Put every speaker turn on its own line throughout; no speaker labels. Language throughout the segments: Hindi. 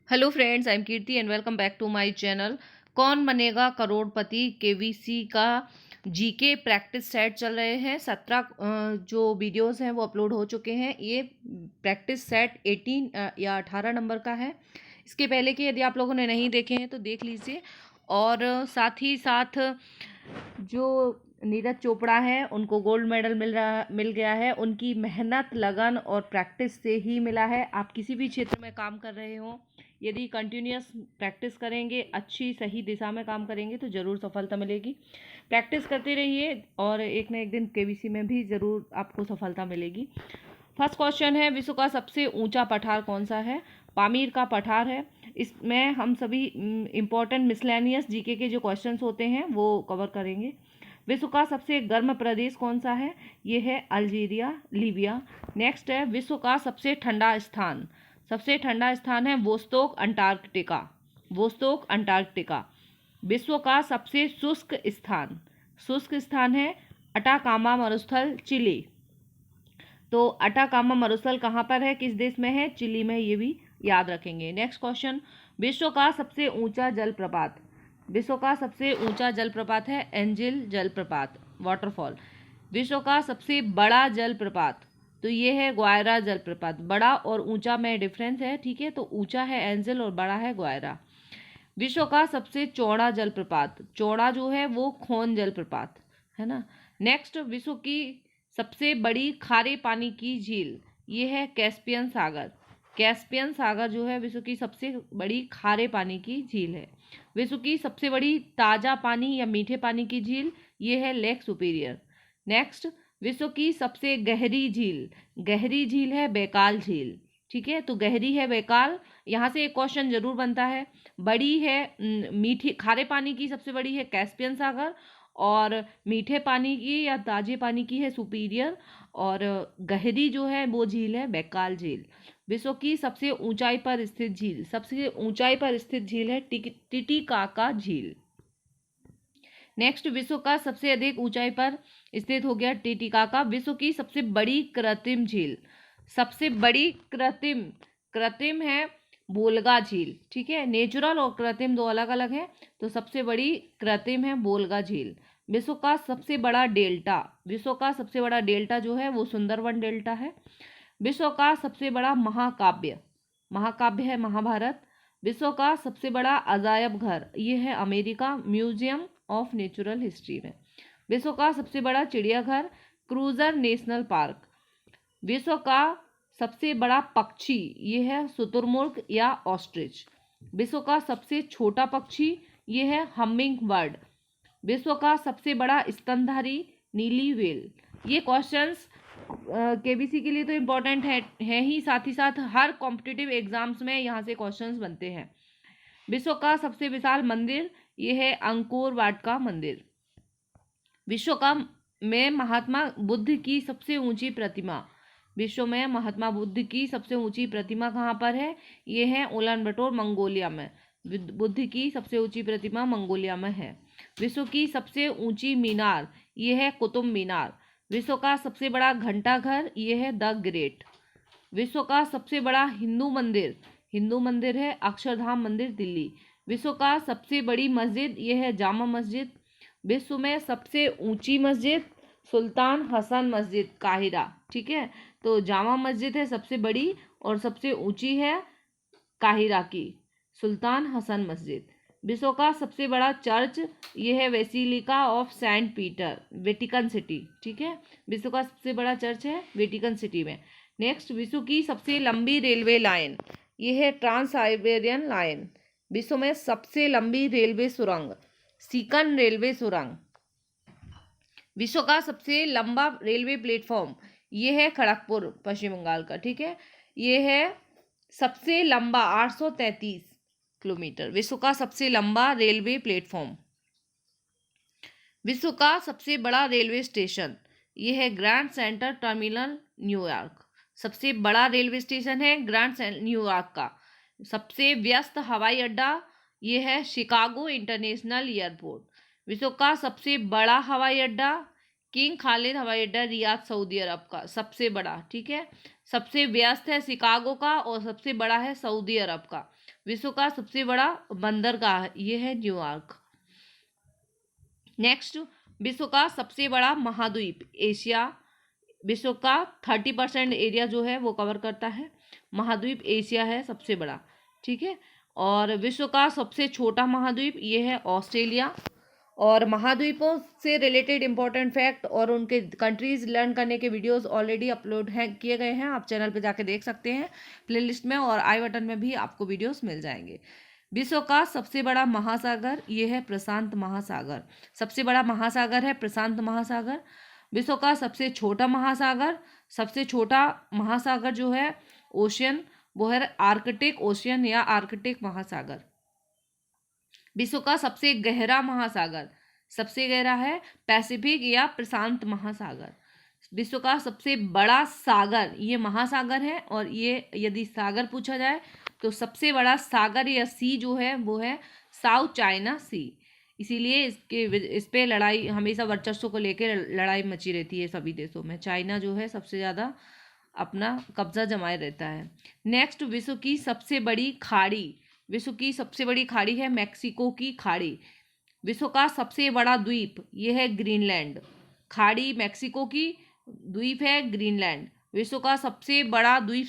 Hello friends, I am Kirti and welcome back to my channel. Kaun Banega Crorepati KBC का जीके प्रैक्टिस सेट चल रहे हैं। 17 जो वीडियोस हैं वो अपलोड हो चुके हैं। ये प्रैक्टिस सेट 18 या 18 नंबर का है। इसके पहले के यदि आप लोगों ने नहीं देखे हैं तो देख लीजिए। और साथ ही साथ जो नीरज चोपड़ा है उनको गोल्ड मेडल मिल गया है। उनकी मेहनत, लगन और प्रैक्टिस से ही मिला है। आप किसी भी क्षेत्र में काम कर रहे हो, यदि कंटिन्यूअस प्रैक्टिस करेंगे, अच्छी सही दिशा में काम करेंगे तो ज़रूर सफलता मिलेगी। प्रैक्टिस करते रहिए और एक न एक दिन केवीसी में भी ज़रूर आपको सफलता मिलेगी। फर्स्ट क्वेश्चन है, विश्व का सबसे ऊंचा पठार कौन सा है? पामीर का पठार है। इसमें हम सभी इम्पोर्टेंट मिसलेनियस जीके के जो क्वेश्चंस होते हैं वो कवर करेंगे। विश्व का सबसे गर्म प्रदेश कौन सा है? ये है अल्जीरिया, लीबिया। नेक्स्ट है, विश्व का सबसे ठंडा स्थान। सबसे ठंडा स्थान है वोस्तोक, अंटार्कटिका। Vostok, Antarctica. विश्व का सबसे शुष्क स्थान। शुष्क स्थान है अटाकामा मरुस्थल, चिली। तो अटाकामा मरुस्थल कहाँ पर है, किस देश में है? चिली में। ये भी याद रखेंगे। नेक्स्ट क्वेश्चन, विश्व का सबसे ऊंचा जलप्रपात। विश्व का सबसे ऊंचा जलप्रपात है एंजिल जलप्रपात, वाटरफॉल। विश्व का सबसे बड़ा जलप्रपात, तो ये है ग्वायरा जलप्रपात। बड़ा और ऊंचा में डिफरेंस है, ठीक है। तो ऊंचा है एंजिल और बड़ा है ग्वायरा। विश्व का सबसे चौड़ा जलप्रपात, चौड़ा जो है वो खोन जलप्रपात है ना। नेक्स्ट, विश्व की सबसे बड़ी खारे पानी की झील, ये है कैस्पियन सागर। कैस्पियन सागर जो है विश्व की सबसे बड़ी खारे पानी की झील है। विश्व की सबसे बड़ी ताज़ा पानी या मीठे पानी की झील, ये है लेक सुपीरियर। नेक्स्ट, विश्व की सबसे गहरी झील, गहरी झील है बैकाल झील, ठीक है। तो गहरी है बैकाल। यहाँ से एक क्वेश्चन जरूर बनता है। बड़ी है मीठी खारे पानी की सबसे बड़ी है कैस्पियन सागर, और मीठे पानी की या ताजे पानी की है सुपीरियर, और गहरी जो है वो झील है बैकाल झील। विश्व की सबसे ऊंचाई पर स्थित झील, सबसे ऊंचाई पर स्थित झील है टिटिकाका झील। नेक्स्ट, विश्व का सबसे अधिक ऊंचाई पर स्थित हो गया टिटिकाका। विश्व की सबसे बड़ी कृत्रिम झील, सबसे बड़ी कृत्रिम, कृत्रिम है बोलगा झील, ठीक है। नेचुरल और कृत्रिम दो अलग अलग है। तो सबसे बड़ी कृत्रिम है बोलगा झील। विश्व का सबसे बड़ा डेल्टा, विश्व का सबसे बड़ा डेल्टा जो है वो सुंदरवन डेल्टा है। विश्व का सबसे बड़ा महाकाव्य, महाकाव्य है महाभारत। विश्व का सबसे बड़ा अजायब घर, ये है America, museum of natural history में। विश्व का सबसे बड़ा चिड़ियाघर क्रूजर नेशनल पार्क। विश्व का सबसे बड़ा पक्षी, ये है शुतुरमुर्ग या ऑस्ट्रिच। विश्व का सबसे छोटा पक्षी, ये है हमिंग बर्ड। विश्व का सबसे बड़ा स्तनधारी नीली व्हेल। ये क्वेश्चंस केबीसी के लिए तो इम्पोर्टेंट है ही, साथ ही साथ हर कॉम्पिटिटिव एग्जाम्स में यहाँ से क्वेश्चंस बनते हैं। विश्व का सबसे विशाल मंदिर, ये है अंकोर वाट का मंदिर। विश्व का में महात्मा बुद्ध की सबसे ऊंची प्रतिमा, विश्व में महात्मा बुद्ध की सबसे ऊंची प्रतिमा कहाँ पर है? ये है उलान बटोर, मंगोलिया में। बुद्ध की सबसे ऊंची प्रतिमा मंगोलिया में है। विश्व की सबसे ऊंची मीनार, ये है कुतुब मीनार। विश्व का सबसे बड़ा घंटाघर, ये है द ग्रेट। विश्व का सबसे बड़ा हिंदू मंदिर, हिंदू मंदिर है अक्षरधाम मंदिर, दिल्ली। विश्व का सबसे बड़ी मस्जिद, ये है जामा मस्जिद। विश्व में सबसे ऊंची मस्जिद सुल्तान हसन मस्जिद, काहिरा, ठीक है। तो जामा मस्जिद है सबसे बड़ी और सबसे ऊंची है काहिरा की सुल्तान हसन मस्जिद। विश्व का सबसे बड़ा चर्च, ये है basilica of Saint Peter, Vatican City, ठीक है। विश्व का सबसे बड़ा चर्च है वेटिकन सिटी में। नेक्स्ट, विश्व की सबसे लंबी रेलवे लाइन, ये है ट्रांस साइबेरियन लाइन। विश्व में सबसे लंबी रेलवे सुरंग सीकन रेलवे सुरंग। विश्व का सबसे लंबा रेलवे प्लेटफॉर्म, ये है खड़गपुर, पश्चिम बंगाल का, ठीक है। ये है सबसे लंबा 833 किलोमीटर, विश्व का सबसे लंबा रेलवे प्लेटफॉर्म। विश्व का सबसे बड़ा रेलवे स्टेशन, ये है ग्रैंड सेंटर टर्मिनल, न्यूयॉर्क। सबसे बड़ा रेलवे स्टेशन है ग्रैंड न्यूयॉर्क का। सबसे व्यस्त हवाई अड्डा, ये है शिकागो इंटरनेशनल एयरपोर्ट। विश्व का सबसे बड़ा हवाई अड्डा किंग खालिद हवाई अड्डा, रियाद, सऊदी अरब का सबसे बड़ा, ठीक है। सबसे व्यस्त है शिकागो का और सबसे बड़ा है सऊदी अरब का। विश्व का सबसे बड़ा बंदरगाह ये है न्यूयॉर्क। नेक्स्ट, विश्व का सबसे बड़ा महाद्वीप एशिया। विश्व का 30% एरिया जो है वो कवर करता है। महाद्वीप एशिया है सबसे बड़ा, ठीक है। और विश्व का सबसे छोटा महाद्वीप ये है ऑस्ट्रेलिया। और महाद्वीपों से रिलेटेड इंपॉर्टेंट फैक्ट और उनके कंट्रीज लर्न करने के वीडियोस ऑलरेडी अपलोड हैं किए गए हैं, आप चैनल पे जाके देख सकते हैं प्लेलिस्ट में, और आई बटन में भी आपको वीडियोस मिल जाएंगे। विश्व का सबसे बड़ा महासागर ये है प्रशांत महासागर। सबसे बड़ा महासागर है प्रशांत महासागर। विश्व का सबसे छोटा महासागर, सबसे छोटा महासागर जो है ओशियन वो है आर्कटिक ओशियन या आर्कटिक महासागर। विश्व का सबसे गहरा महासागर, सबसे गहरा है पैसिफिक या प्रशांत महासागर। विश्व का सबसे बड़ा सागर, ये महासागर है, और ये यदि सागर पूछा जाए तो सबसे बड़ा सागर या सी जो है वो है साउथ चाइना सी। इसीलिए इस पे लड़ाई हमेशा वर्चस्व को लेकर लड़ाई मची रहती है सभी देशों में। चाइना जो है सबसे ज़्यादा अपना कब्जा जमाए रहता है। नेक्स्ट, विश्व की सबसे बड़ी खाड़ी। विश्व की सबसे बड़ी खाड़ी है मैक्सिको की खाड़ी। विश्व का सबसे बड़ा द्वीप ये है ग्रीनलैंड। खाड़ी मैक्सिको की, द्वीप है ग्रीनलैंड। विश्व का सबसे बड़ा द्वीप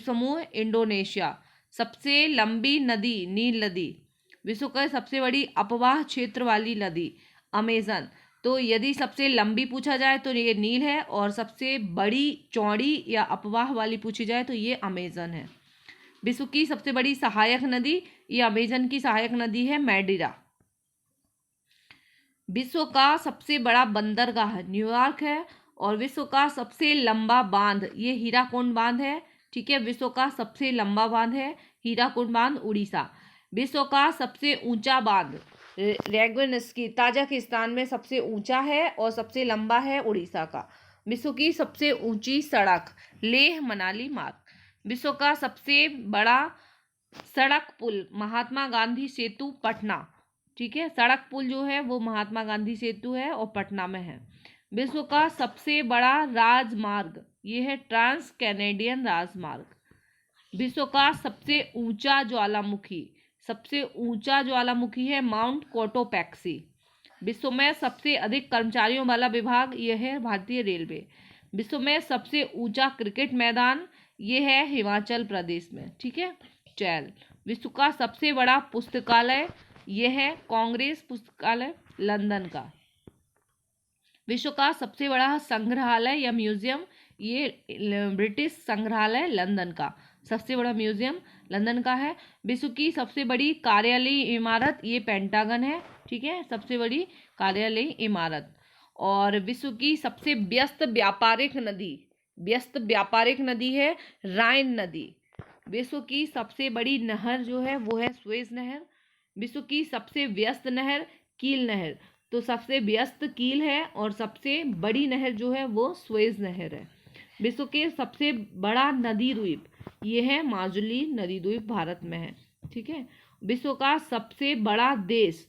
समूह इंडोनेशिया। सबसे लंबी नदी नील नदी। विश्व का सबसे बड़ी अपवाह क्षेत्र वाली नदी अमेजन। तो यदि सबसे लंबी पूछा जाए तो ये नील है, और सबसे बड़ी चौड़ी या अपवाह वाली पूछी जाए तो ये अमेजन है। विश्व की सबसे बड़ी सहायक नदी ये अमेजन की सहायक नदी है मैडिरा। विश्व का सबसे बड़ा बंदरगाह न्यूयॉर्क है। और विश्व का सबसे लंबा बांध ये हीराकुंड बांध है, ठीक है। विश्व का सबसे लंबा बांध है हीराकुंड बांध उड़ीसा। विश्व का सबसे ऊंचा बांध रेगिनस्की ताजिकिस्तान में सबसे ऊंचा है और सबसे लंबा है उड़ीसा का। विश्व की सबसे ऊंची सड़क लेह मनाली मार्ग। विश्व का सबसे बड़ा सड़क पुल महात्मा गांधी सेतु पटना, ठीक है। सड़क पुल जो है वो महात्मा गांधी सेतु है और पटना में है। विश्व का सबसे बड़ा राजमार्ग ये है ट्रांस कैनेडियन राजमार्ग। विश्व का सबसे ऊंचा ज्वालामुखी है माउंट कोटोपैक्सी। विश्व में सबसे अधिक कर्मचारियों वाला विभाग यह है भारतीय रेलवे। विश्व में सबसे ऊंचा क्रिकेट मैदान ये है हिमाचल प्रदेश में, ठीक है, चैल। विश्व का सबसे बड़ा पुस्तकालय यह है कांग्रेस पुस्तकालय लंदन का। विश्व का सबसे बड़ा संग्रहालय या म्यूजियम ये ब्रिटिश संग्रहालय लंदन का, सबसे बड़ा म्यूजियम लंदन का है। विश्व की सबसे बड़ी कार्यालयीय इमारत ये पेंटागन है, ठीक है, सबसे बड़ी कार्यालयीय इमारत। और विश्व की सबसे व्यस्त व्यापारिक नदी है राइन नदी। विश्व की सबसे बड़ी नहर जो है वो है सुएज नहर। विश्व की सबसे व्यस्त नहर कील नहर। तो सबसे व्यस्त कील है और सबसे बड़ी नहर जो है वो सुएज नहर है। विश्व के सबसे बड़ा नदी द्वीप ये है माजुली नदी द्वीप भारत में है, ठीक है। विश्व का सबसे बड़ा देश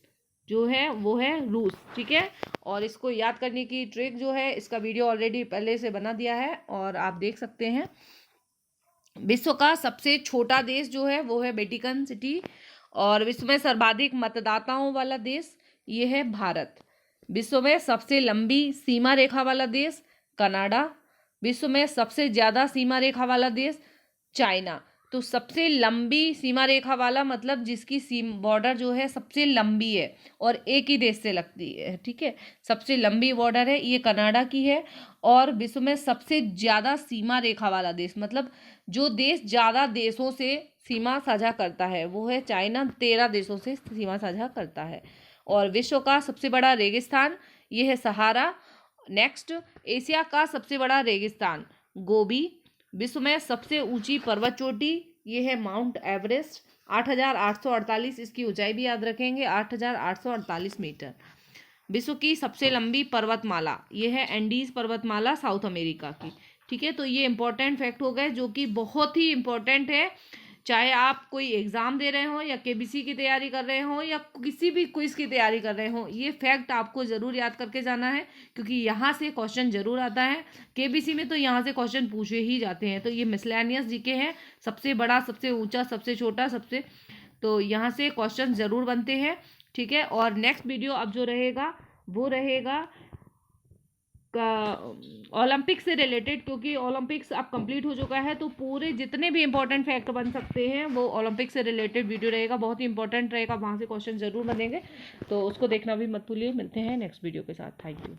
जो है वो है रूस, ठीक है। और इसको याद करने की ट्रिक जो है इसका वीडियो ऑलरेडी पहले से बना दिया है और आप देख सकते हैं। विश्व का सबसे छोटा देश जो है वो है वेटिकन सिटी। और विश्व में सर्वाधिक मतदाताओं वाला देश ये है भारत। विश्व में सबसे लंबी सीमा रेखा वाला देश कनाडा। विश्व में सबसे ज़्यादा सीमा रेखा वाला देश चाइना। तो सबसे लंबी सीमा रेखा वाला मतलब जिसकी बॉर्डर जो है सबसे लंबी है और एक ही देश से लगती है, ठीक है, सबसे लंबी बॉर्डर है ये कनाडा की है। और विश्व में सबसे ज़्यादा सीमा रेखा वाला देश मतलब जो देश ज़्यादा देशों से सीमा साझा करता है वो है चाइना, 13 देशों से सीमा साझा करता है। और विश्व का सबसे बड़ा रेगिस्तान ये है सहारा। नेक्स्ट, एशिया का सबसे बड़ा रेगिस्तान गोबी। विश्व में सबसे ऊंची पर्वत चोटी ये है माउंट एवरेस्ट, 8,848 इसकी ऊंचाई भी याद रखेंगे, 8,848 मीटर। विश्व की सबसे लंबी पर्वतमाला ये है एंडीज पर्वतमाला साउथ अमेरिका की, ठीक है। तो ये इंपॉर्टेंट फैक्ट हो गए जो कि बहुत ही इंपॉर्टेंट है चाहे आप कोई एग्ज़ाम दे रहे हो या केबीसी की तैयारी कर रहे हो या किसी भी क्विज़ की तैयारी कर रहे हो, ये फैक्ट आपको ज़रूर याद करके जाना है, क्योंकि यहाँ से क्वेश्चन ज़रूर आता है। केबीसी में तो यहाँ से क्वेश्चन पूछे ही जाते हैं। तो ये मिसलेनियस जीके है, सबसे बड़ा, सबसे ऊंचा, सबसे छोटा, सबसे, तो यहाँ से क्वेश्चन ज़रूर बनते हैं। ठीक है, और नेक्स्ट वीडियो अब जो रहेगा वो रहेगा ओलंपिक से रिलेटेड, क्योंकि ओलंपिक्स अब कंप्लीट हो चुका है, तो पूरे जितने भी इंपॉर्टेंट फैक्ट बन सकते हैं वो ओलंपिक से रिलेटेड वीडियो रहेगा, बहुत ही इंपॉर्टेंट रहेगा, वहाँ से क्वेश्चन ज़रूर बनेंगे, तो उसको देखना भी मत भूलिए। मिलते हैं नेक्स्ट वीडियो के साथ। Thank you.